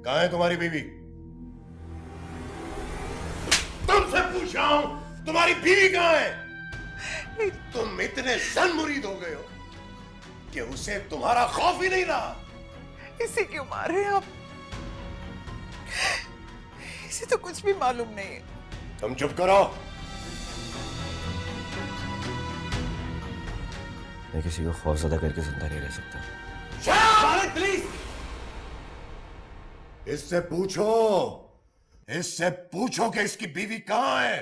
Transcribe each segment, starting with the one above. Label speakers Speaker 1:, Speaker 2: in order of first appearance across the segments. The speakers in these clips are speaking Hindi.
Speaker 1: कहाँ है तुम्हारी बीवी? तुमसे पूछ रहा हूं, तुम्हारी बीवी कहाँ है? तुम इतने सन मुरीद हो गए हो कि उसे तुम्हारा खौफ ही नहीं रहा।
Speaker 2: इसे क्यों मार रहे हैं आप? इसे तो कुछ भी मालूम नहीं है।
Speaker 1: तुम चुप करो।
Speaker 3: मैं किसी को खौफजदा करके जिंदा नहीं रह सकता।
Speaker 1: प्लीज इससे पूछो, इससे पूछो कि इसकी बीवी कहाँ है।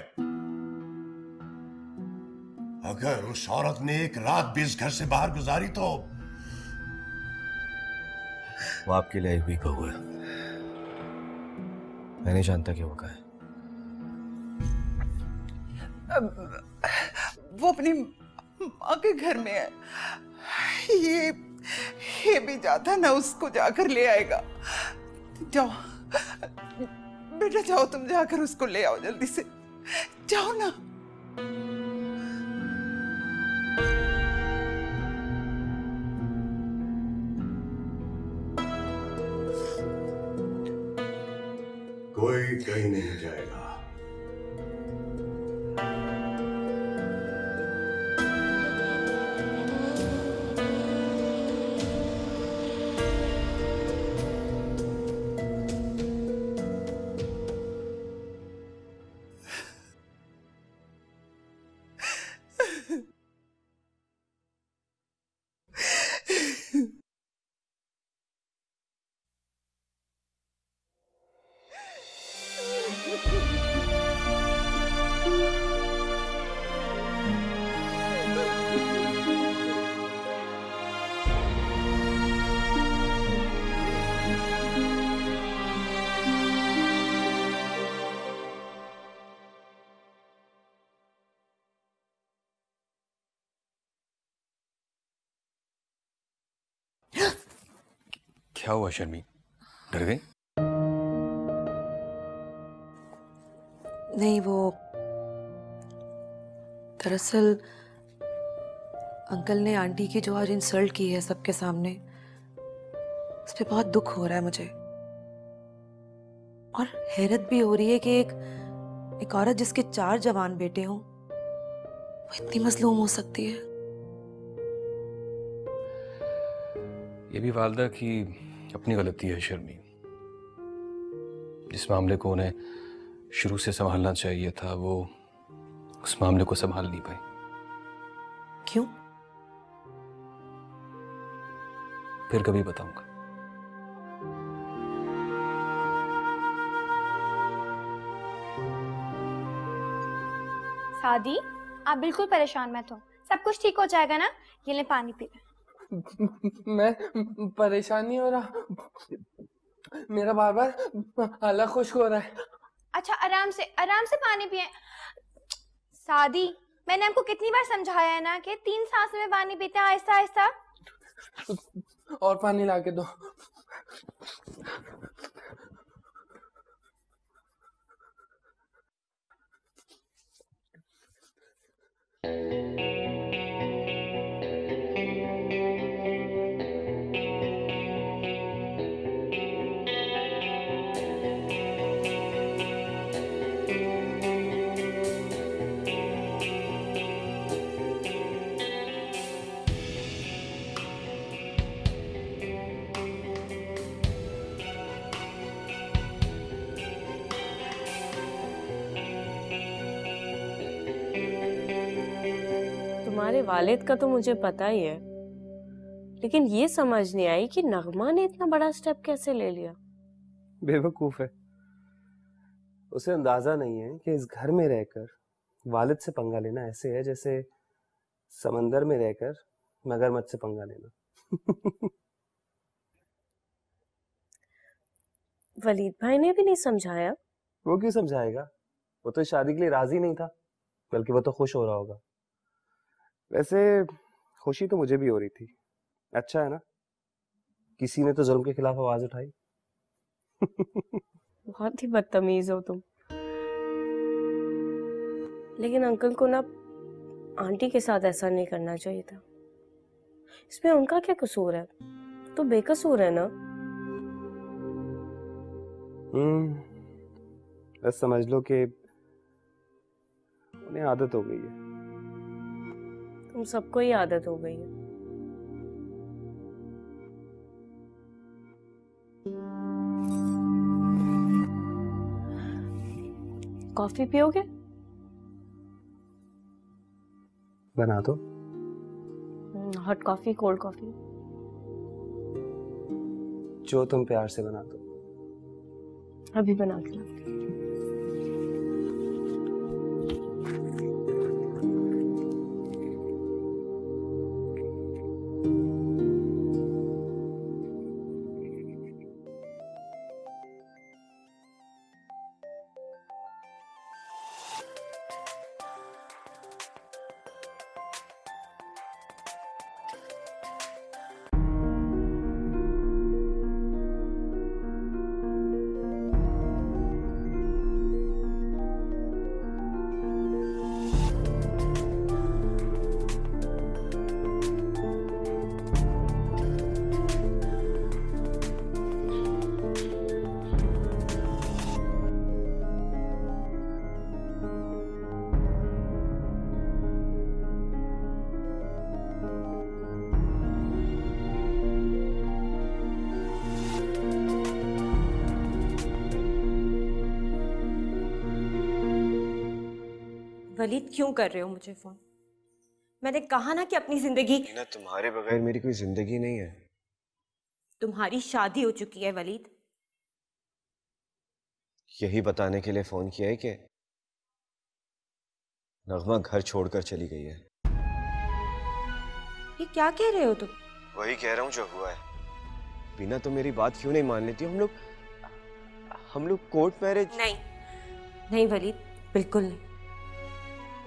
Speaker 1: अगर उस औरत ने एक रात भी इस घर से बाहर गुजारी तो
Speaker 3: वो आपके लिए आई हुई बहू है। मैं नहीं जानता कि वो कहाँ है।
Speaker 2: वो अपनी माँ के घर में है। ये भी जाता ना, उसको जाकर ले आएगा। जाओ बेटा, जाओ तुम जाकर उसको ले आओ जल्दी से, जाओ ना।
Speaker 1: कोई कहीं नहीं जाएगा।
Speaker 4: क्या हुआ शर्मी, डर गई?
Speaker 5: नहीं, वो दरअसल अंकल ने आंटी की जो आज इंसल्ट की है सबके सामने, उस पे बहुत दुख हो रहा है मुझे। और हैरत भी हो रही है कि एक औरत जिसके 4 जवान बेटे हों वो इतनी मजलूम हो सकती है।
Speaker 4: ये भी वालदा की अपनी गलती है शर्मी। जिस मामले को उन्हें शुरू से संभालना चाहिए था, वो उस मामले को संभाल नहीं पाई।
Speaker 5: क्यों?
Speaker 4: फिर कभी बताऊंगा।
Speaker 6: सादी, आप बिल्कुल परेशान मत हो, सब कुछ ठीक हो जाएगा ना। ये ले पानी पी ले।
Speaker 7: मैं परेशान नहीं हो रहा, मेरा बार बार हालत खुश्क हो रहा है।
Speaker 6: अच्छा आराम से पानी पिए। सादी, मैंने आपको कितनी बार समझाया है ना कि 3 सांस में पानी पीते हैं, आहिस्ता आहिस्ता।
Speaker 7: और पानी ला के दो।
Speaker 8: तुम्हारे वालिद का तो मुझे पता ही है, लेकिन ये समझ नहीं आई कि नगमा ने इतना बड़ा स्टेप कैसे ले लिया।
Speaker 9: बेवकूफ है, उसे अंदाजा नहीं है कि इस घर में रहकर वालिद से पंगा लेना ऐसे है जैसे समंदर में रहकर मगरमच्छ से पंगा लेना।
Speaker 8: वलीद भाई ने भी नहीं समझाया?
Speaker 9: वो क्यों समझाएगा, वो तो शादी के लिए राजी नहीं था, बल्कि वो तो खुश हो रहा होगा। वैसे खुशी तो मुझे भी हो रही थी। अच्छा है ना, किसी ने तो जुल्म के खिलाफ आवाज उठाई।
Speaker 8: बहुत ही बदतमीज हो तुम। लेकिन अंकल को ना आंटी के साथ ऐसा नहीं करना चाहिए था। इसमें उनका क्या कसूर है? तो बेकसूर है ना।
Speaker 9: बस समझ लो कि उन्हें आदत हो गई है।
Speaker 8: तुम सबको ही आदत हो गई है। कॉफी पियोगे?
Speaker 9: बना दो।
Speaker 8: Hot coffee, cold coffee?
Speaker 9: जो तुम प्यार से बना दो।
Speaker 8: अभी बना के लाती हूँ।
Speaker 5: वलीद, क्यों कर रहे हो मुझे फोन? मैंने कहा ना कि अपनी जिंदगी।
Speaker 3: ना, तुम्हारे बगैर मेरी कोई जिंदगी नहीं है।
Speaker 5: तुम्हारी शादी हो चुकी है वलीद।
Speaker 3: यही बताने के लिए फोन किया है कि नगमा घर छोड़कर चली गई है।
Speaker 5: ये क्या कह रहे हो तुम?
Speaker 3: वही कह रहा हूँ जो हुआ है। बिना तो मेरी बात क्यों नहीं मान लेती? हम लोग कोर्ट मैरिज।
Speaker 5: नहीं नहीं वलीद, बिल्कुल नहीं।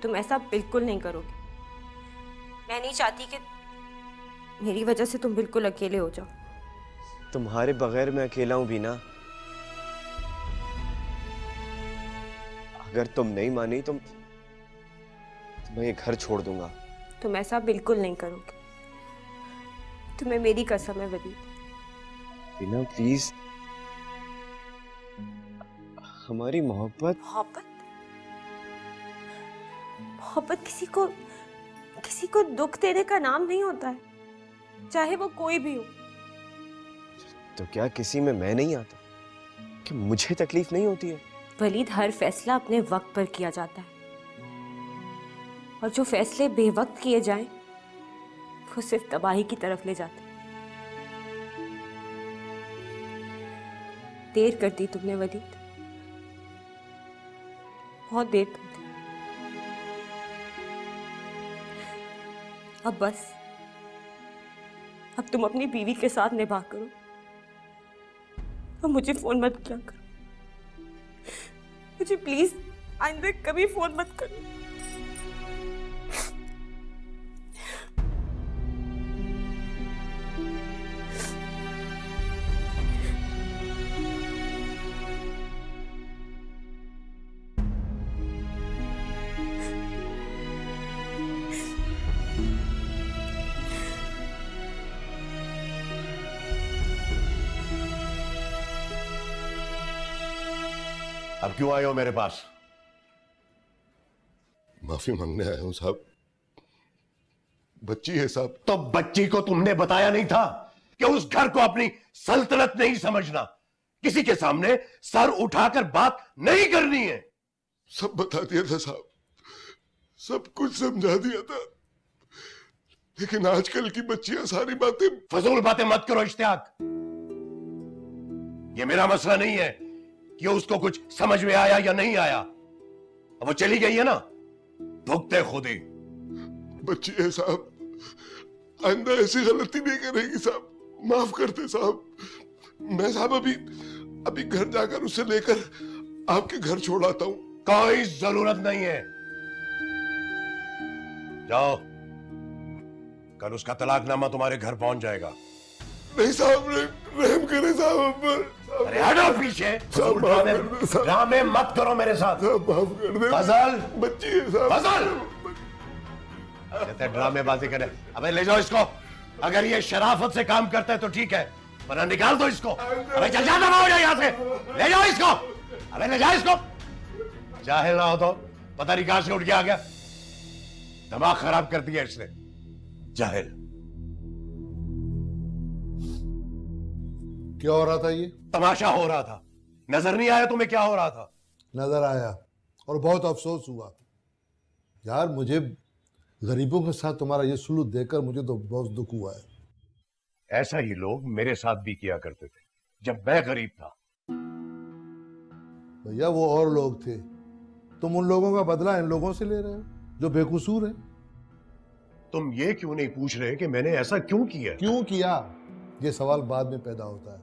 Speaker 5: तुम ऐसा बिल्कुल नहीं करोगे। मैं नहीं चाहती कि मेरी वजह से तुम बिल्कुल अकेले हो जाओ।
Speaker 3: तुम्हारे बगैर मैं अकेला हूं बीना। अगर तुम नहीं मानी तो मैं ये घर छोड़ दूंगा।
Speaker 5: तुम ऐसा बिल्कुल नहीं करोगे। तुम्हें मेरी कसम है वलीद।
Speaker 3: बीना प्लीज, हमारी मोहब्बत
Speaker 5: किसी को दुख देने का नाम नहीं होता है, चाहे वो कोई भी हो।
Speaker 3: तो क्या किसी में मैं नहीं आता कि मुझे तकलीफ नहीं होती है?
Speaker 5: वलीद, हर फैसला अपने वक्त पर किया जाता है और जो फैसले बेवक्त किए जाएं वो सिर्फ तबाही की तरफ ले जाते हैं। देर कर दी तुमने वलीद, बहुत देर कर दी। अब बस, अब तुम अपनी बीवी के साथ निभा करो और मुझे फोन मत किया करो। मुझे प्लीज आइंदा कभी फोन मत करो।
Speaker 1: अब क्यों आए हो मेरे पास? माफी मांगने आया हूं साहब। बच्ची है साहब। तो बच्ची को तुमने बताया नहीं था कि उस घर को अपनी सल्तनत नहीं समझना, किसी के सामने सर उठाकर बात नहीं करनी है।
Speaker 10: सब बता दिया था साहब, सब कुछ समझा दिया था, लेकिन आजकल की बच्चियां सारी बातें।
Speaker 1: फजूल बातें मत करो इश्तियाक। ये मेरा मसला नहीं है कि उसको कुछ समझ में आया या नहीं आया। अब वो चली गई है ना, भुगते खुद ही।
Speaker 10: बच्ची है साहब, आइंदा ऐसी गलती नहीं करेगी साहब, माफ करते साहब। मैं साहब अभी घर जाकर उसे लेकर आपके घर छोड़ आता हूं।
Speaker 1: कोई जरूरत नहीं है, जाओ, कल उसका तलाकनामा तुम्हारे घर पहुंच जाएगा।
Speaker 10: नहीं साहब, रहम करें साहब पर।
Speaker 1: अरे हटो पीछे, ड्रामे मत करो मेरे साथ।
Speaker 10: माफ कर दे।
Speaker 1: फजल,
Speaker 10: बच्ची है साहब।
Speaker 1: फजल, कहते ड्रामेबाजी करे। अबे ले जाओ इसको। अगर ये शराफत से काम करता है तो ठीक है, वरना निकाल दो इसको। अबे चल जा, दबा हो जाए यहाँ से, ले जाओ इसको, अबे ले जाओ इसको। जाहिल ना हो तो पता नहीं कहां से उठ के आ गया, दिमाग खराब कर दिया इसने, जाहिल।
Speaker 11: क्या हो रहा था? ये
Speaker 1: तमाशा हो रहा था। नजर नहीं आया तुम्हें क्या हो रहा था?
Speaker 11: नजर आया और बहुत अफसोस हुआ यार। मुझे गरीबों के साथ तुम्हारा ये सुलूक देखकर मुझे तो बहुत दुख हुआ है।
Speaker 1: ऐसा ही लोग मेरे साथ भी किया करते थे जब मैं गरीब था।
Speaker 11: भैया वो और लोग थे, तुम उन लोगों का बदला इन लोगों से ले रहे हो जो बेकसूर है।
Speaker 1: तुम ये क्यों नहीं पूछ रहे कि मैंने ऐसा क्यों किया?
Speaker 11: क्यों किया ये सवाल बाद में पैदा होता है,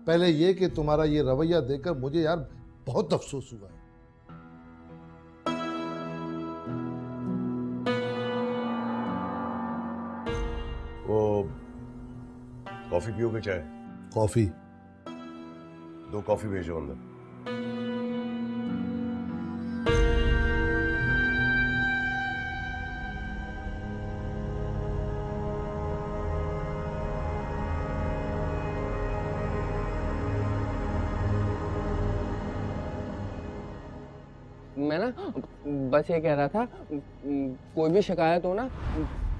Speaker 11: पहले ये कि तुम्हारा ये रवैया देखकर मुझे यार बहुत अफसोस हुआ है।
Speaker 1: वो कॉफी पियोगे चाय?
Speaker 11: कॉफी?
Speaker 1: 2 कॉफी भेजो अंदर।
Speaker 7: मैं ना बस ये कह रहा था, कोई भी शिकायत हो ना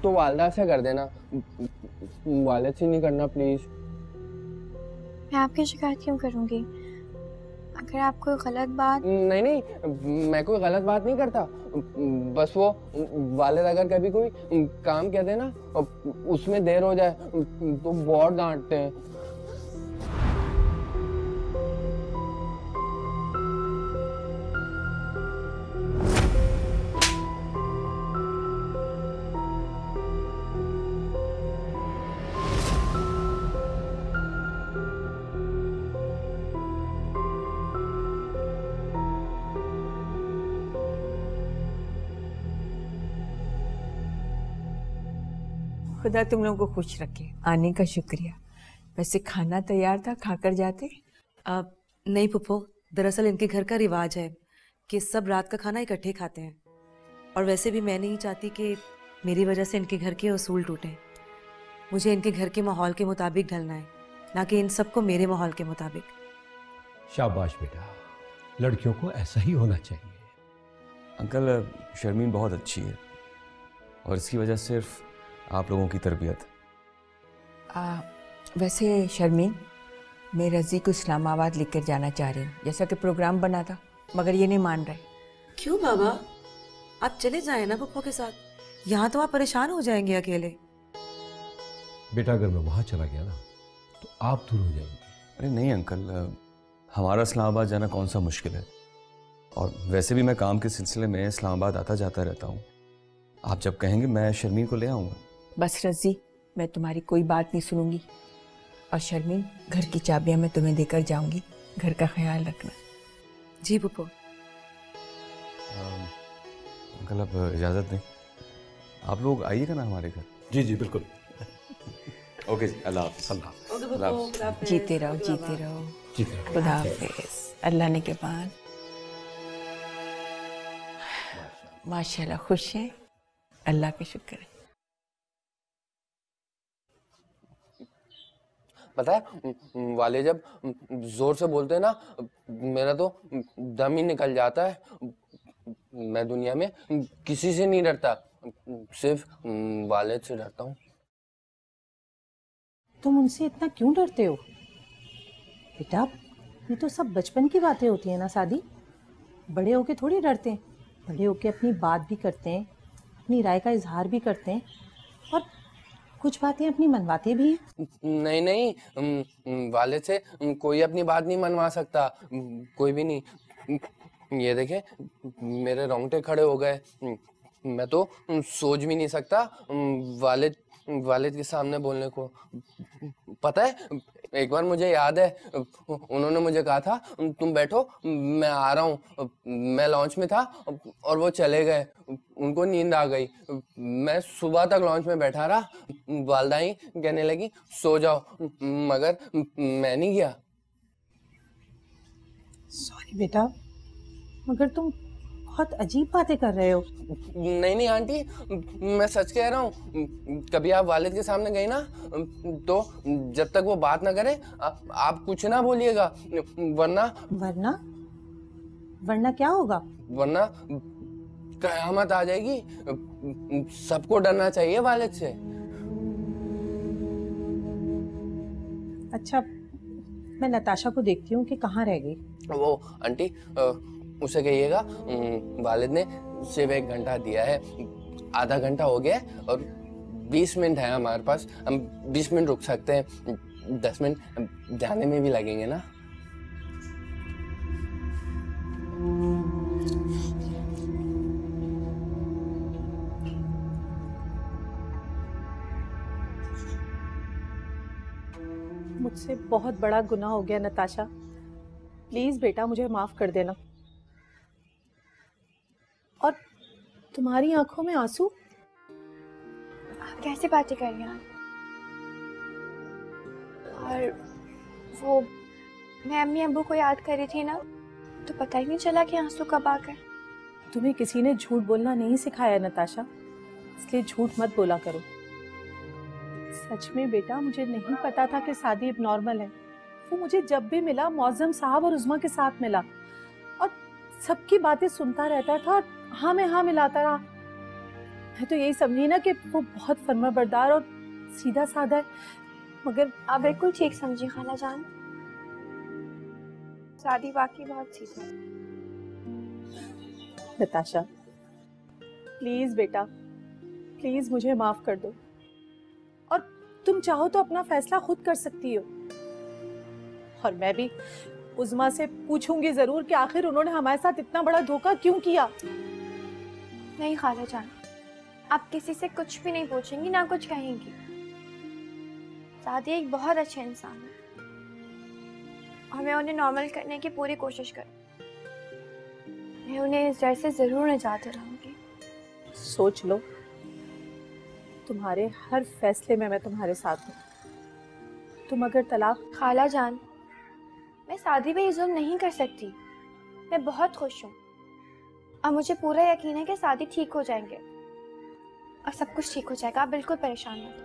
Speaker 7: तो वालदा से कर देना, वालिद से नहीं करना प्लीज।
Speaker 6: मैं आपकी शिकायत क्यों करूंगी? अगर आप कोई गलत बात...
Speaker 7: नहीं, मैं कोई गलत बात नहीं करता, बस वो वालिद अगर कभी कोई काम कह दे ना उसमें देर हो जाए तो बहुत डांटते हैं।
Speaker 2: खुदा तुम लोगों को खुश रखे। आने का शुक्रिया। वैसे खाना तैयार था, खाकर जाते।
Speaker 12: नहीं पुप्पो, दरअसल इनके घर का रिवाज है कि सब रात का खाना इकट्ठे खाते हैं, और वैसे भी मैं नहीं चाहती कि मेरी वजह से इनके घर के उसूल टूटे। मुझे इनके घर के माहौल के मुताबिक ढलना है, ना कि इन सबको मेरे माहौल के मुताबिक।
Speaker 13: शाबाश बेटा, लड़कियों को ऐसा ही होना चाहिए।
Speaker 4: अंकल, शर्मीन बहुत अच्छी है और इसकी वजह सिर्फ आप लोगों की तरबियत।
Speaker 2: वैसे शर्मीन, मैं रजी को इस्लामाबाद लेकर जाना चाह रही हूँ, जैसा कि प्रोग्राम बना था, मगर ये नहीं मान रहे।
Speaker 12: क्यों बाबा? आप चले जाए ना पप्पा के साथ, यहाँ तो आप परेशान हो जाएंगे अकेले।
Speaker 13: बेटा अगर मैं वहां चला गया ना तो आप दूर हो जाएंगे।
Speaker 4: अरे नहीं अंकल, हमारा इस्लामाबाद जाना कौन सा मुश्किल है, और वैसे भी मैं काम के सिलसिले में इस्लामाबाद आता जाता रहता हूँ। आप जब कहेंगे मैं शर्मीन को ले आऊँगा।
Speaker 2: बस रजी, मैं तुम्हारी कोई बात नहीं सुनूंगी। और शर्मीन, घर की चाबियां मैं तुम्हें देकर जाऊंगी, घर का ख्याल रखना।
Speaker 12: जी पुप्पो।
Speaker 4: अंकल अब इजाज़त दें, आप लोग आइएगा ना हमारे घर।
Speaker 13: जी जी बिल्कुल।
Speaker 4: ओके जी, अल्लाह हाफ़िज़।
Speaker 2: जीते रहो, जीते रहो। खुदा हाफिज़। अल्लाह ने के बाद। माशाल्लाह खुश है, अल्लाह का शुक्र है।
Speaker 7: पता है वाले जब जोर से बोलते हैं ना मेरा तो दम ही निकल जाता है। मैं दुनिया में किसी से नहीं डरता, सिर्फ वालिद से डरता हूँ।
Speaker 14: तुम उनसे इतना क्यों डरते हो बेटा? ये तो सब बचपन की बातें होती है ना सादी। बड़े होके थोड़ी डरते हैं, बड़े होके अपनी बात भी करते हैं, अपनी राय का इजहार भी करते हैं, और कुछ बातें अपनी मनवाते भी हैं।
Speaker 7: नहीं, वालिद से कोई अपनी बात नहीं मनवा सकता, कोई भी नहीं। ये देखे मेरे रोंगटे खड़े हो गए। मैं तो सोच भी नहीं सकता वालिद के सामने बोलने को। पता है एक बार मुझे याद है, उन्होंने मुझे कहा था तुम बैठो मैं आ रहा हूँ। मैं लॉन्च में था और वो चले गए, उनको नींद आ गई। मैं सुबह तक लॉन्च में बैठा रहा, वालदा ही कहने लगी सो जाओ, मगर मैं नहीं गया।
Speaker 14: सॉरी बेटा, मगर तुम बहुत अजीब बातें कर रहे हो।
Speaker 7: नहीं नहीं आंटी, मैं सच कह रहा हूँ। कभी आप वालिद के सामने गई ना, तो जब तक वो बात ना करे आप कुछ ना बोलिएगा, वरना
Speaker 14: वरना वरना क्या होगा?
Speaker 7: वरना कयामत आ जाएगी। सबको डरना चाहिए वालिद से।
Speaker 14: अच्छा, मैं नताशा को देखती हूँ कि कहाँ रह गई।
Speaker 7: वो आंटी, उसे कहिएगा वालिद ने सिर्फ 1 घंटा दिया है, आधा घंटा हो गया है और 20 मिनट है हमारे पास। हम 20 मिनट रुक सकते हैं, 10 मिनट जाने में भी लगेंगे ना।
Speaker 14: मुझसे बहुत बड़ा गुनाह हो गया नताशा, प्लीज बेटा मुझे माफ कर देना। और तुम्हारी आंखों में आंसू?
Speaker 6: आप कैसी बातें कर रही हैं? और वो मैं अम्मी अब्बू को याद कर रही थी ना, तो पता ही नहीं चला कि आंसू कब आ गए।
Speaker 14: तुम्हें किसी ने झूठ बोलना नहीं सिखाया नताशा, इसलिए झूठ मत बोला करो। सच में बेटा मुझे नहीं पता था कि सादी अब नॉर्मल है। वो मुझे जब भी मिला मौजम साहब और उज़मा के साथ मिला और सबकी बातें सुनता रहता था और हाँ में हाँ मिलाता रहा। मैं तो यही समझी ना कि वो बहुत फर्माबरदार और सीधा साधा है, मगर
Speaker 6: आप बिल्कुल ठीक समझी खाला जान। सादी वाकई बहुत सीधा है।
Speaker 14: नताशा प्लीज बेटा, प्लीज मुझे माफ कर दो। और तुम चाहो तो अपना फैसला खुद कर सकती हो। और मैं भी उज़मा से पूछूंगी जरूर कि आखिर उन्होंने हमारे साथ इतना बड़ा धोखा क्यों किया।
Speaker 6: नहीं खाला जान, आप किसी से कुछ भी नहीं पूछेंगी, ना कुछ कहेंगी। सादी एक बहुत अच्छे इंसान है और मैं उन्हें नॉर्मल करने की पूरी कोशिश करूँ। मैं उन्हें इस डर से जरूर निजात दिलाऊंगी।
Speaker 14: सोच लो, तुम्हारे हर फैसले में मैं तुम्हारे साथ हूँ। तुम अगर तलाक।
Speaker 6: खाला जान, मैं शादी पे जुल्म नहीं कर सकती। मैं बहुत खुश हूँ और मुझे पूरा यकीन है कि शादी ठीक हो जाएंगे और सब कुछ ठीक हो जाएगा। आप बिल्कुल परेशान मत हो।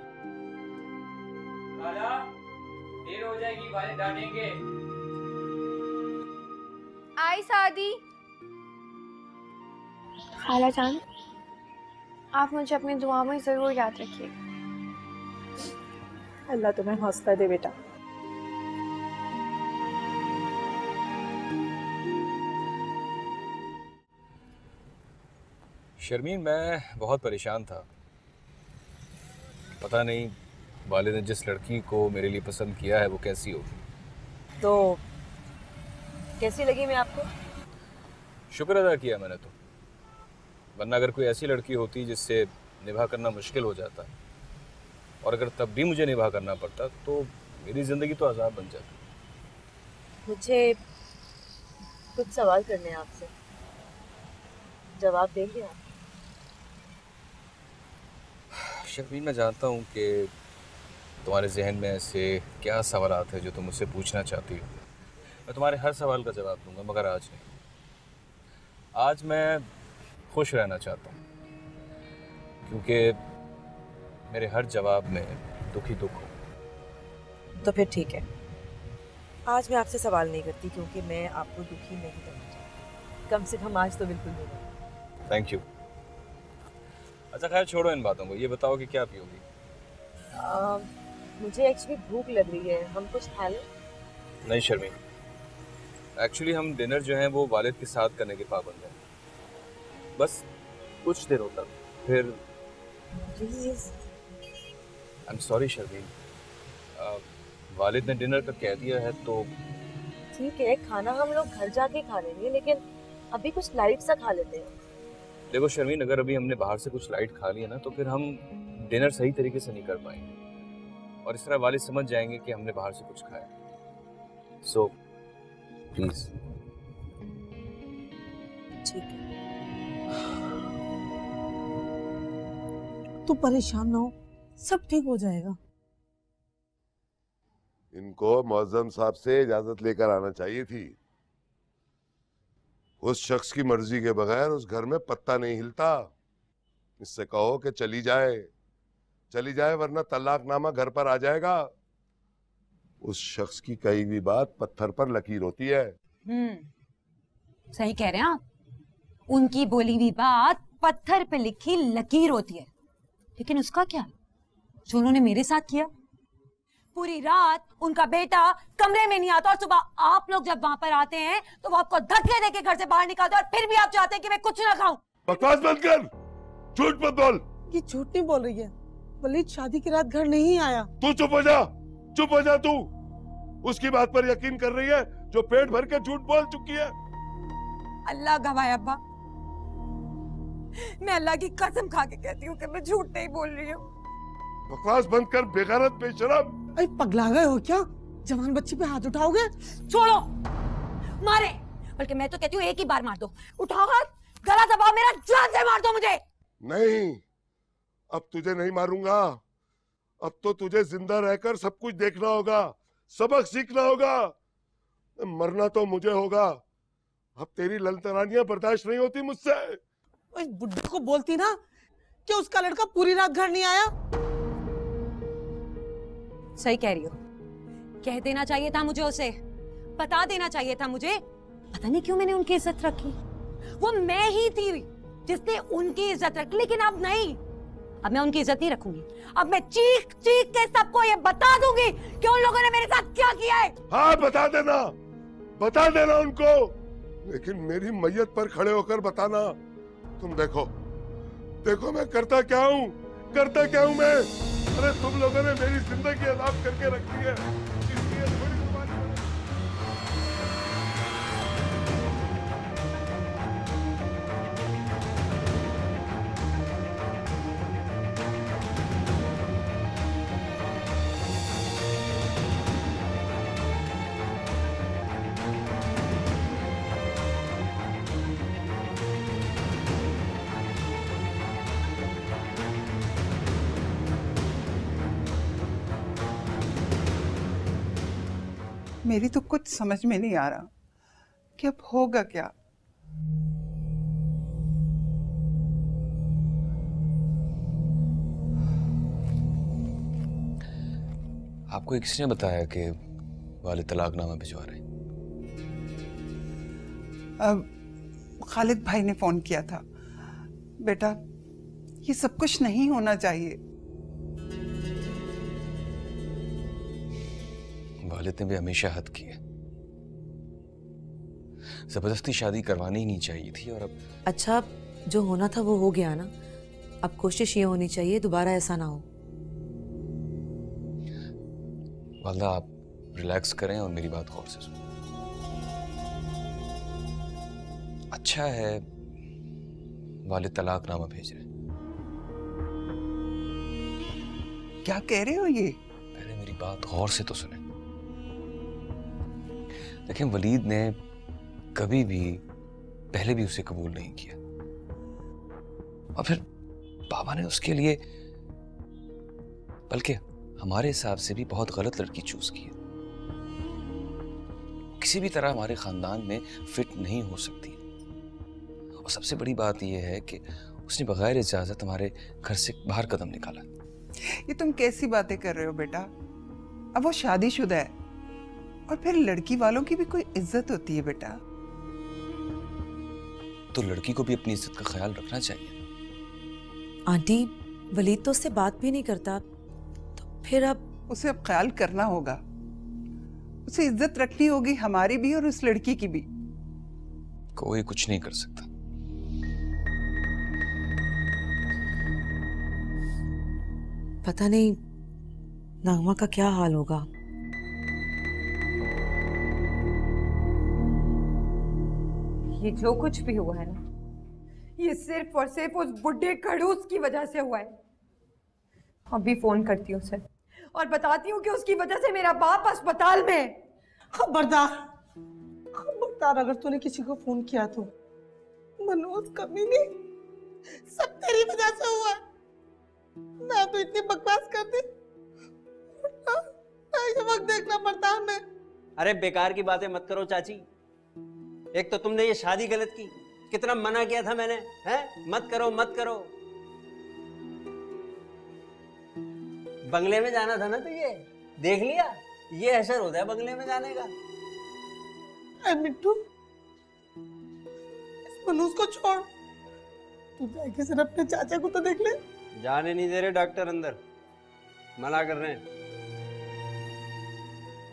Speaker 15: देर हो जाएगी, वालिद डांटेंगे।
Speaker 6: आई शादी। खाला जान, आप मुझे अपनी दुआ में जरूर याद रखिए।
Speaker 14: अल्लाह तुम्हें हौसला दे बेटा।
Speaker 4: शर्मीन, मैं बहुत परेशान था। पता नहीं वालिद ने जिस लड़की को मेरे लिए पसंद किया है वो कैसी होगी।
Speaker 12: तो कैसी लगी मैं आपको?
Speaker 4: शुक्र अदा किया मैंने तो, वरना अगर कोई ऐसी लड़की होती जिससे निभा करना मुश्किल हो जाता और अगर तब भी मुझे निभा करना पड़ता तो मेरी ज़िंदगी तो अज़ाब बन जाती।
Speaker 12: मुझे कुछ सवाल करने हैं आपसे, जवाब देंगे आप?
Speaker 4: शर्मीन, मैं जानता हूँ कि तुम्हारे जहन में ऐसे क्या सवालात हैं जो तुम मुझसे पूछना चाहती हो। मैं तुम्हारे हर सवाल का जवाब दूंगा, मगर आज नहीं। आज मैं खुश रहना चाहता हूँ क्योंकि मेरे हर जवाब में दुख ही दुख हो।
Speaker 12: तो फिर ठीक है, आज मैं आपसे सवाल नहीं करती क्योंकि मैं आपको दुखी नहीं करना चाहती। कम से कम आज तो बिल्कुल नहीं।
Speaker 4: Thank you. अच्छा खैर छोड़ो इन बातों को, ये बताओ कि क्या पियोगी?
Speaker 12: मुझे एक्चुअली भूख लग रही है, हम कुछ खा लें?
Speaker 4: नहीं शर्मीन, एक्चुअली हम डिनर जो है वो वालिद के साथ करने के पाबंद हैं। बस कुछ देर तक, फिर आई एम सॉरी शर्मीन, वालिद ने डिनर का कह दिया है तो
Speaker 12: ठीक है, खाना हम लोग घर जाके खा लेंगे, लेकिन अभी कुछ लाइट सा खा लेते हैं।
Speaker 4: देखो शर्मीन, अगर अभी हमने बाहर से कुछ लाइट खा लिया ना तो फिर हम डिनर सही तरीके से नहीं कर पाएंगे और इस तरह वालिद समझ जाएंगे कि हमने बाहर से कुछ खाया। So please.
Speaker 12: ठीक है, तू परेशान ना हो, सब ठीक हो जाएगा।
Speaker 10: इनको मौजम साहब से इजाजत लेकर आना चाहिए थी। उस शख्स की मर्जी के बगैर उस घर में पत्ता नहीं हिलता। इससे कहो कि चली जाए वरना तलाकनामा घर पर आ जाएगा। उस शख्स की कही हुई बात पत्थर पर लकीर होती है।
Speaker 16: सही कह रहे हैं आप। उनकी बोली हुई बात पत्थर पे लिखी लकीर होती है। लेकिन उसका क्या जो उन्होंने मेरे साथ किया? पूरी रात उनका बेटा कमरे में नहीं आता और सुबह आप लोग जब वहां पर आते हैं तो वो आपको धक्के देके घर से बाहर निकालते हैं और फिर भी आप चाहते हैं कि मैं कुछ ना खाऊं।
Speaker 10: बकवास बंद कर, झूठ मत बोल।
Speaker 17: ये झूठ नहीं बोल रही है। वलीद शादी की रात घर नहीं आया।
Speaker 10: तू चुप हो जा तू। उसकी बात पर यकीन कर रही है जो पेट भर के झूठ बोल चुकी है।
Speaker 16: अल्लाह गवाह अब्बा, मैं अल्लाह की कसम खा के कहती हूँ कि मैं झूठ नहीं बोल रही हूँ।
Speaker 10: बकवास बंद कर बेगैरत बेशरम।
Speaker 17: अरे पगला गए हो क्या? जवान बच्ची पे हाथ उठाओगे?
Speaker 16: छोड़ो, मारे। बल्कि मैं तो कहती हूँ एक ही बार मार दो। उठाओ हाथ, गला दबाओ मेरा, जान से मार दो मुझे।
Speaker 10: नहीं, अब तुझे नहीं मारूंगा। अब तो तुझे जिंदा रहकर सब कुछ देखना होगा, सबक सीखना होगा। मरना तो मुझे होगा। अब तेरी ललतरानियां बर्दाश्त नहीं होती मुझसे।
Speaker 17: इस बुड्ढे को बोलती ना कि उसका लड़का पूरी रात घर नहीं आया।
Speaker 16: सही कह रही हो। कह देना चाहिए था मुझे, उसे बता देना चाहिए था मुझे। पता नहीं क्यों मैंने उनकी इज्जत रखी। वो मैं ही थी जिसने उनकी इज्जत रखी, लेकिन अब नहीं। अब मैं उनकी इज्जत नहीं रखूंगी। अब मैं चीख चीख के सबको ये बता दूंगी कि उन लोगों ने मेरे साथ क्या किया है।
Speaker 10: हाँ, बता देना उनको, लेकिन मेरी मैयत पर खड़े होकर बताना। तुम देखो मैं करता क्या हूँ मैं। अरे तुम लोगों ने मेरी जिंदगी अज़ाब करके रखी है, इसलिए थोड़ी
Speaker 2: मेरी तो कुछ समझ में नहीं आ रहा कि अब होगा क्या।
Speaker 4: आपको किसने बताया कि वाले तलाकनामा भिजवा रहे हैं?
Speaker 2: अब खालिद भाई ने फोन किया था। बेटा, ये सब कुछ नहीं होना चाहिए।
Speaker 4: वालिद ने भी हमेशा हद की है। जबरदस्ती शादी करवानी ही नहीं चाहिए थी। और अब
Speaker 12: अच्छा, जो होना था वो हो गया ना। अब कोशिश ये होनी चाहिए दोबारा ऐसा ना हो।
Speaker 4: वालदा, आप रिलैक्स करें और मेरी बात गौर से सुनें। अच्छा है वालिद तलाकनामा भेज रहे।
Speaker 2: क्या कह रहे हो ये?
Speaker 4: पहले मेरी बात गौर से तो सुने। देखें, वलीद ने कभी भी पहले भी उसे कबूल नहीं किया, और फिर बाबा ने उसके लिए, बल्कि हमारे हिसाब से भी बहुत गलत लड़की चूज की है। किसी भी तरह हमारे खानदान में फिट नहीं हो सकती। और सबसे बड़ी बात यह है कि उसने बगैर इजाजत हमारे घर से बाहर कदम निकाला।
Speaker 2: ये तुम कैसी बातें कर रहे हो बेटा? अब वो शादीशुदा है, और फिर लड़की वालों की भी कोई इज्जत होती है बेटा।
Speaker 4: तो लड़की को भी अपनी इज्जत का ख्याल रखना चाहिए।
Speaker 12: आंटी, वलीद तो उससे बात भी नहीं करता, तो फिर अब
Speaker 2: उसे अब ख्याल करना होगा। उसे इज्जत रखनी होगी, हमारी भी और उस लड़की की भी।
Speaker 4: कोई कुछ नहीं कर सकता।
Speaker 12: पता नहीं नागमा का क्या हाल होगा।
Speaker 16: ये जो कुछ भी हुआ है ना, ये सिर्फ और सिर्फ उस बुढ़े खड़ूस की वजह से हुआ है। अभी फोन करती हूँ उसे और बताती हूँ कि उसकी वजह से मेरा बाप अस्पताल में।
Speaker 17: खबरदार अगर तूने किसी को फोन किया तो। मनोज कमीने, सब तेरी वजह से हुआ है। मैं तो इतनी बकवास करती, ये वक्त देखना पड़ता हमें।
Speaker 18: अरे बेकार की बातें मत करो चाची। एक तो तुमने ये शादी गलत की, कितना मना किया था मैंने, हैं? मत करो मत करो। बंगले में जाना था ना तुझे, देख लिया, ये असर होता है बंगले में जाने का।
Speaker 17: मिट्टू, इस मनोज को छोड़, तू जाके सिर्फ अपने चाचा को तो देख ले।
Speaker 18: जाने नहीं दे रहे डॉक्टर अंदर, मना कर रहे हैं।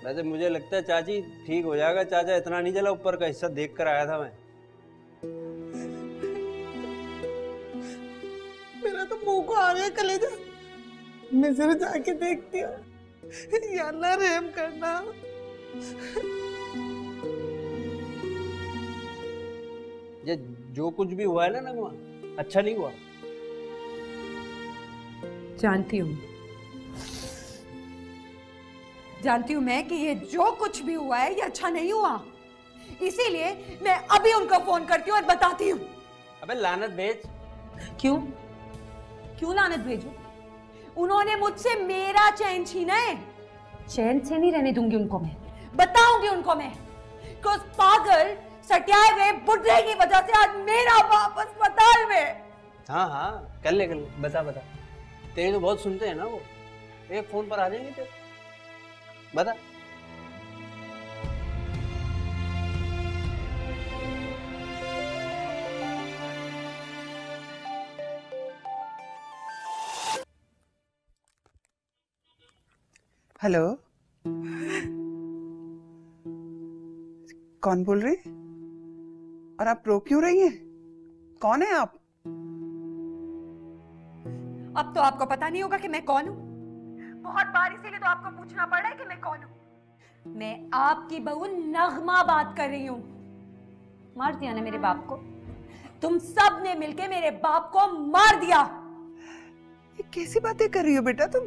Speaker 18: वैसे मुझे लगता है चाची ठीक हो जाएगा, चाचा इतना नहीं जला, ऊपर का हिस्सा देख कर आया था मैं।
Speaker 17: मेरा तो मुंह को आ गया कलेजा, मैं जरा जाके देखती हूँ। या अल्लाह रहम करना।
Speaker 18: ये जो कुछ भी हुआ है ना नगमा, अच्छा नहीं हुआ।
Speaker 16: जानती हूँ मैं कि ये जो कुछ भी हुआ है ये अच्छा नहीं हुआ, इसीलिए मैं अभी उनको फोन करती हूँ और बताती हूँ।
Speaker 18: अबे लानत भेज।
Speaker 16: क्यों क्यों लानत भेजूं? उन्होंने मुझसे मेरा चैन छीना है। चैन से नहीं रहने दूंगी उनको, मैं बताऊंगी उनको मैं कि उस पागल सटियाए हुए बुढ़े की वजह से आज मेरा बाप अस्पताल में।
Speaker 18: हाँ हाँ कर ले, बता बता, तेरे तो बहुत सुनते हैं ना वो, एक फोन पर आ जाएंगे तेरे, बता।
Speaker 2: हेलो, कौन बोल रही? और आप रो क्यों रही हैं? कौन है आप?
Speaker 16: अब तो आपको पता नहीं होगा कि मैं कौन हूँ। बहुत बार इसीलिए तो आपको पूछना पड़ रहा है कि मैं कौन हूँ। मैं आपकी बहू नगमा बात कर रही हूँ। मार दिया ना मेरे बाप को, तुम सब ने मिलके मेरे बाप को मार दिया।
Speaker 2: ये कैसी बातें कर रही हो बेटा तुम?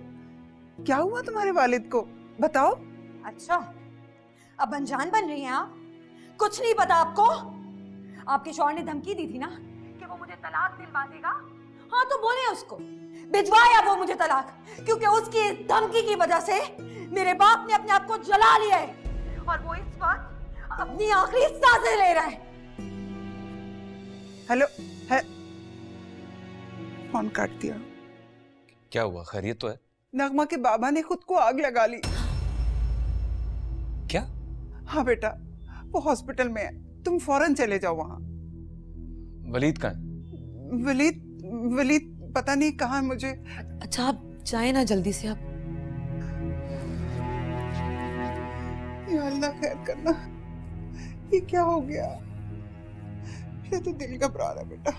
Speaker 2: क्या हुआ तुम्हारे वालिद को, बताओ।
Speaker 16: अच्छा, अब अनजान बन रही हैं आप? कुछ नहीं पता आपको? आपके शौहर ने धमकी दी थी ना कि वो मुझे तलाक दिलवा देगा। हाँ तो बोले उसको, भिजवाया वो मुझे तलाक, क्योंकि उसकी धमकी की वजह से मेरे बाप ने अपने आप को जला लिया है और वो इस वक्त अपनी आखिरी सांसें ले रहा है।
Speaker 2: हेलो, है फोन काट दिया।
Speaker 4: क्या हुआ, खैरियत तो है?
Speaker 2: नगमा के बाबा ने खुद को आग लगा ली।
Speaker 4: क्या?
Speaker 2: हाँ बेटा, वो हॉस्पिटल में है, तुम फौरन चले जाओ वहां।
Speaker 4: वलीद कहाँ है?
Speaker 2: वलीद पता नहीं कहाँ है मुझे।
Speaker 12: अच्छा आप जाए ना जल्दी से आप।
Speaker 2: या अल्लाह खैर करना, ये क्या हो गया? ये तो दिल घबरा रहा है बेटा।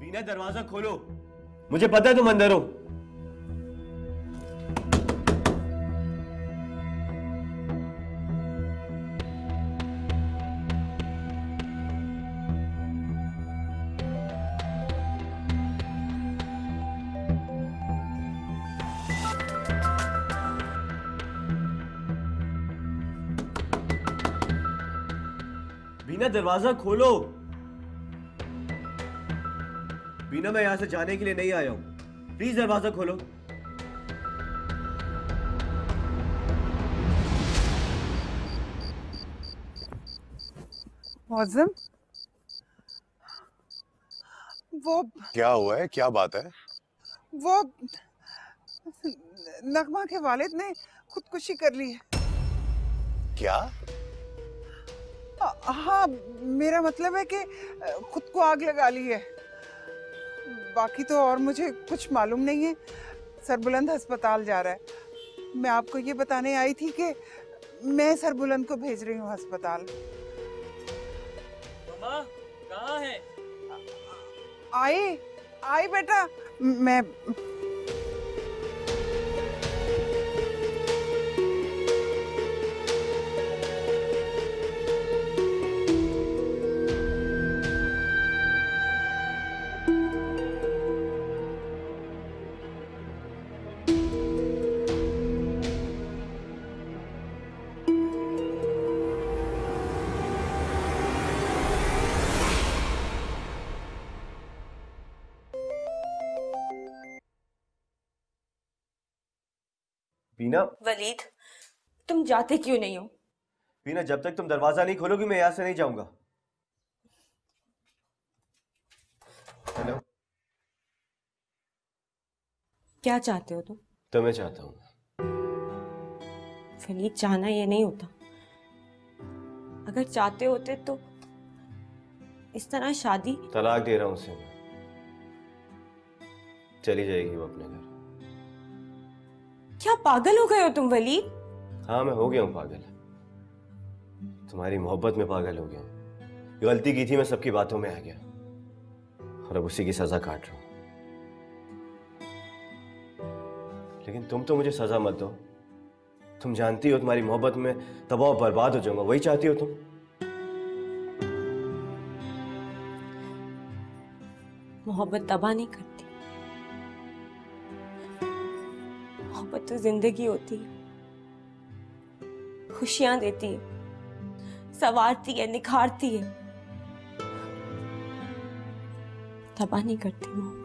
Speaker 3: बीना दरवाजा खोलो, मुझे पता है तुम अंदर हो। बीना दरवाजा खोलो। बीना मैं यहां से जाने के लिए नहीं आया हूं, प्लीज दरवाजा खोलो।
Speaker 2: मौज़म, वो
Speaker 1: क्या हुआ है, क्या बात है?
Speaker 2: वो नगमा के वालिद ने खुदकुशी कर ली है।
Speaker 1: क्या?
Speaker 2: हाँ, मेरा मतलब है कि खुद को आग लगा ली है। बाकी तो और मुझे कुछ मालूम नहीं है। सरबुलंद अस्पताल जा रहा है। मैं आपको ये बताने आई थी कि मैं सरबुलंद को भेज रही हूँ अस्पताल।
Speaker 15: मम्मा कहाँ है?
Speaker 2: आई बेटा, मैं
Speaker 3: बीना,
Speaker 5: वलीद, तुम जाते क्यों नहीं हो?
Speaker 3: बीना, जब तक तुम दरवाजा नहीं खोलोगी मैं यहाँ से नहीं जाऊंगा। हेलो,
Speaker 5: क्या चाहते हो तुम?
Speaker 3: तो मैं चाहता हूँ।
Speaker 5: वलीद, चाहना ये नहीं होता। अगर चाहते होते तो इस तरह शादी।
Speaker 3: तलाक दे रहा हूँ उसे मैं। चली जाएगी वो अपने घर।
Speaker 5: क्या पागल हो गए हो तुम वलीद?
Speaker 3: हाँ, मैं हो गया हूँ पागल। तुम्हारी मोहब्बत में पागल हो गया हूँ। गलती की थी, मैं सबकी बातों में आ गया और अब उसी की सजा काट रहा हूँ। लेकिन तुम तो मुझे सजा मत दो। तुम जानती हो तुम्हारी मोहब्बत में तबाह बर्बाद हो जाऊंगा, वही चाहती हो तुम?
Speaker 5: मोहब्बत तबाह नहीं करती। मोहब्बत तो जिंदगी होती है, खुशियां देती है, संवारती है, निखारती है, तबाह नहीं करती मोहब्बत।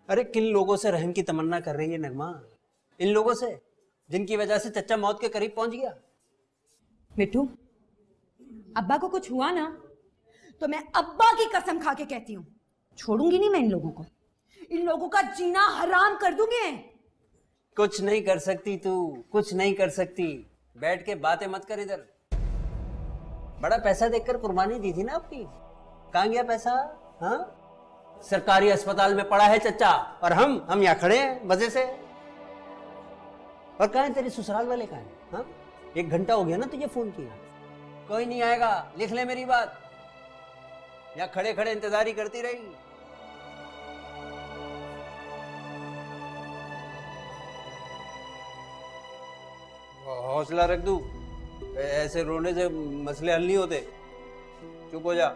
Speaker 18: अरे किन लोगों से रहम की तमन्ना कर रही है नगमा? इन लोगों से जिनकी वजह से चच्चा मौत के करीब पहुंच गया।
Speaker 16: मिट्टू, अब्बा को कुछ हुआ ना तो मैं अब्बा की कसम खा के कहती हूँ छोड़ूंगी नहीं मैं इन लोगों को। इन लोगों का जीना हराम कर दूंगी।
Speaker 18: कुछ नहीं कर सकती तू, कुछ नहीं कर सकती। बैठ के बातें मत कर इधर। बड़ा पैसा देखकर कुर्बानी दी थी ना आपकी, कहाँ गया पैसा? हाँ, सरकारी अस्पताल में पड़ा है चच्चा और हम यहाँ खड़े हैं मजे से। और कहाँ है तेरे ससुराल वाले? कहाँ है? हाँ, 1 घंटा हो गया ना तुझे फोन किया। कोई नहीं आएगा, लिख ले मेरी बात। यहाँ खड़े खड़े इंतजार ही करती रही। हौसला रख दू, ऐसे रोने से मसले हल नहीं होते। चुप हो जा।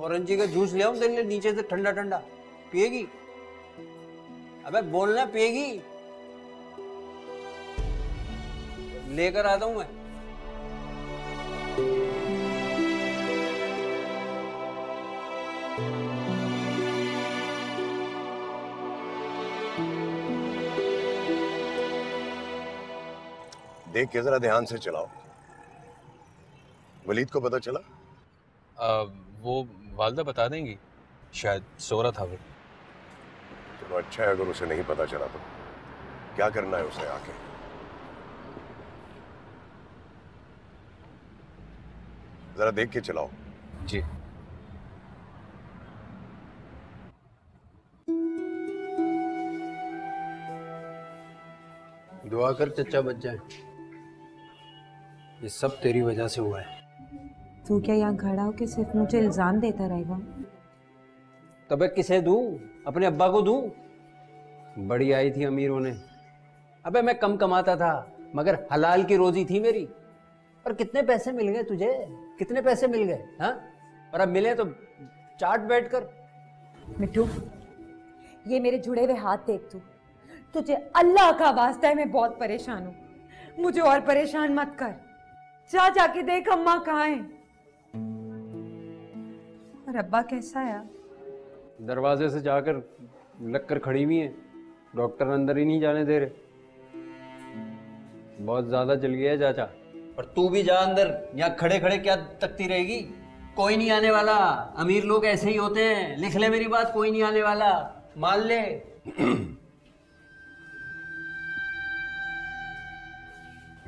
Speaker 18: ऑरेंजी का जूस ले आऊं तेरे लिए नीचे से ठंडा ठंडा, पिएगी? अबे बोलना, पिएगी? लेकर आता हूं मैं।
Speaker 1: देख के जरा ध्यान से चलाओ। वलीद को पता चला?
Speaker 4: वो वालदा बता देंगी, शायद सो रहा था वो।
Speaker 1: चलो अच्छा है, अगर उसे नहीं पता चला तो क्या करना है उसे आके? जरा देख के चलाओ।
Speaker 4: जी।
Speaker 18: दुआ कर चच्चा बच जाए। ये सब तेरी वजह से हुआ है।
Speaker 16: तू क्या यहाँ खड़ा हो के सिर्फ मुझे इल्जाम देता रहेगा?
Speaker 18: तबे किसे दूं? अपने अब्बा को दूं? बड़ी आई थी अमीरों ने। अबे मैं कम कमाता था मगर हलाल की रोजी थी मेरी। और कितने पैसे मिल गए तुझे? कितने पैसे मिल गए? हाँ, और अब मिले तो चाट बैठकर।
Speaker 16: मिट्टू, ये मेरे जुड़े हुए हाथ देख तू। तुझे अल्लाह का वास्ता है, मैं बहुत परेशान हूँ। मुझे और परेशान मत कर। जा जाके देख अम्मा कहाँ है और अब्बा कैसा है?
Speaker 18: दरवाजे से जाकर लग कर खड़ी हुई है। डॉक्टर अंदर ही नहीं जाने दे रहे। बहुत ज्यादा जल गया है चाचा। और तू भी जा अंदर। यहाँ खड़े खड़े क्या तकती रहेगी? कोई नहीं आने वाला। अमीर लोग ऐसे ही होते हैं। लिख ले मेरी बात, कोई नहीं आने वाला, मान ले।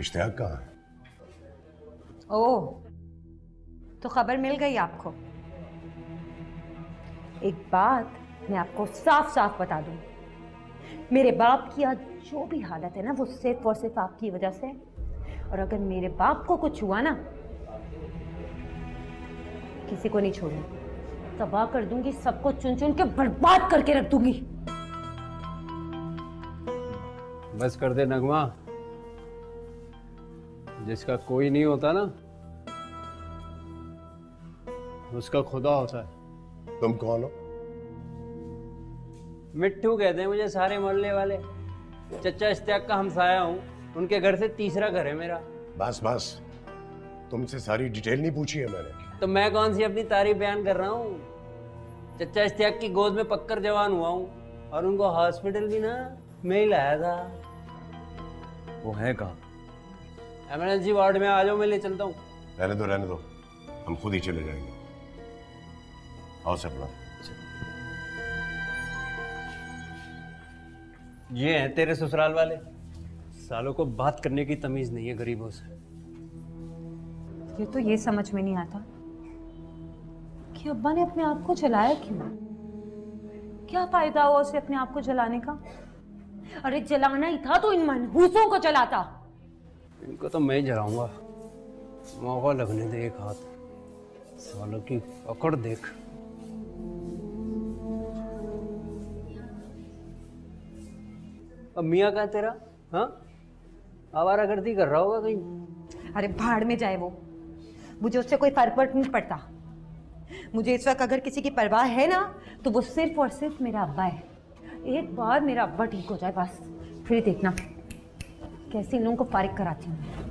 Speaker 1: इश्तियाक कहाँ है?
Speaker 16: ओह, तो खबर मिल गई आपको। एक बात मैं आपको साफ साफ बता दूं, मेरे बाप की आज जो भी हालत है ना, वो सिर्फ और सिर्फ आपकी वजह से। और अगर मेरे बाप को कुछ हुआ ना, किसी को नहीं छोड़ूंगी, तबाह कर दूंगी, सबको चुन चुन के बर्बाद करके रख दूंगी।
Speaker 18: बस कर दे नगमा। जिसका कोई नहीं होता ना, उसका खुदा होता है।
Speaker 1: तुम कौन हो?
Speaker 18: मिट्टू कहते हैं मुझे सारे मोहल्ले वाले। चच्चा इश्तियाक का हमसाया हूँ। उनके घर से तीसरा घर है मेरा।
Speaker 1: बस बस, तुमसे सारी डिटेल नहीं पूछी है मैंने।
Speaker 18: तो मैं कौन सी अपनी तारीफ बयान कर रहा हूँ? चचा इश्तियाक की गोद में पक्कर जवान हुआ हूँ और उनको हॉस्पिटल भी ना मैं ही लाया था।
Speaker 3: वो है कहाँ?
Speaker 18: इमरजेंसी वार्ड में आ जाओ, मैं ले चलता हूँ।
Speaker 1: रहने दो, हम खुद ही चले जाएंगे। आओ सपना।
Speaker 18: ये हैं तेरे ससुराल वाले, सालों को बात करने की तमीज नहीं है गरीबों से।
Speaker 16: ये तो ये समझ में नहीं आता कि अब्बा ने अपने आप को जलाया क्यों? क्या फायदा हुआ उसे अपने आप को जलाने का? अरे जलाना ही था तो इन मनहूसों को जलाता।
Speaker 18: इनको तो मैं ही जलाऊंगा। मौका लगने दे एक हाथ, सालों की अकड़ देख। अब मियाँ कहाँ तेरा? हाँ, आवारागर्दी कर रहा होगा कहीं।
Speaker 16: अरे भाड़ में जाए वो, मुझे उससे कोई फर्क नहीं पड़ता। मुझे इस वक्त अगर किसी की परवाह है ना तो वो सिर्फ और सिर्फ मेरा अब्बा है। एक बार मेरा अब्बा ठीक हो जाए बस, फिर देखना कैसे इन लोगों को फारिग कराती हूँ।